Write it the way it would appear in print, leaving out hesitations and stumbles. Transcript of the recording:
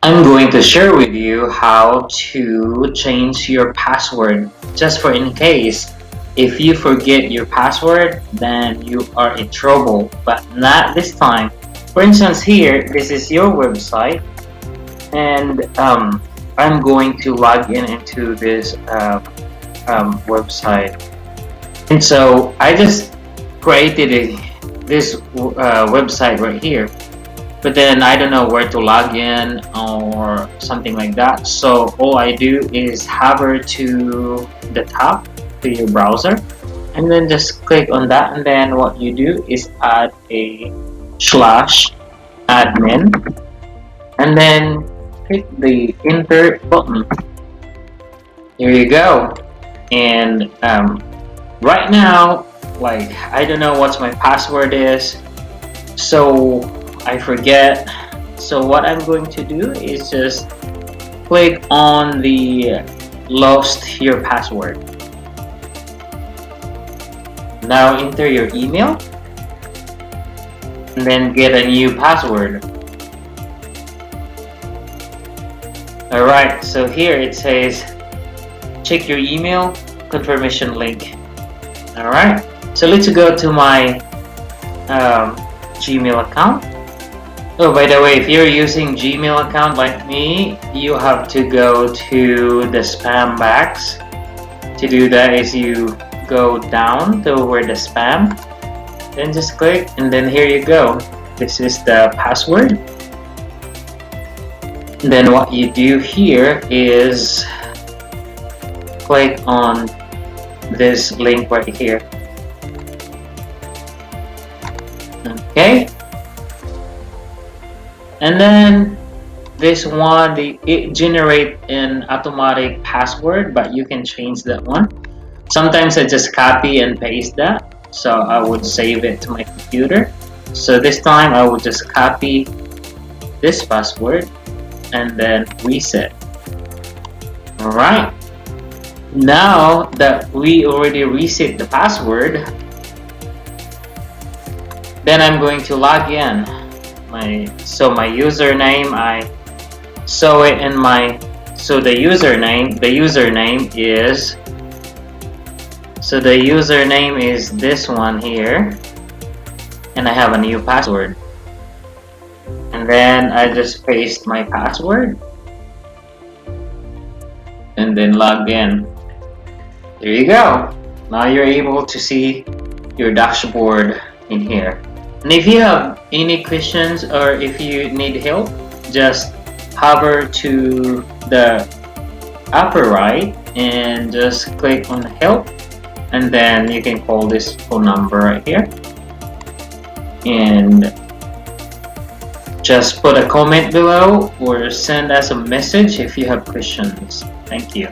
I'm going to share with you how to change your password just for in case. If you forget your password, then you are in trouble, but not this time. For instance, here, this is your website, and I'm going to log in into this website. And so I just created this website right here, but then I don't know where to log in or something like that. So all I do is hover to the top to your browser, and then just click on that, and then what you do is add a slash admin, and then click the enter button. Here you go. And right now, like, I don't know what my password is, so I forget. So what I'm going to do is just click on the lost your password. Now enter your email and then get a new password. Alright, so here it says check your email confirmation link. Alright, so let's go to my Gmail account. Oh, by the way, if you're using Gmail account like me, you have to go to the spam box. To do that is you go down to where the spam, then just click, and then here you go. This is the password. And then what you do here is click on this link right here. Okay, and then this one, it generate an automatic password, but you can change that one. Sometimes I just copy and paste that, so I would save it to my computer. So this time I will just copy this password and then reset. Alright, now that we already reset the password, then I'm going to log in. My username, I saw it in my, so the username is this one here, and I have a new password, and then I just paste my password and then log in. There you go. Now you're able to see your dashboard in here. And if you have any questions or if you need help, just hover to the upper right and just click on help, and then you can call this phone number right here and just put a comment below or send us a message if you have questions. Thank you.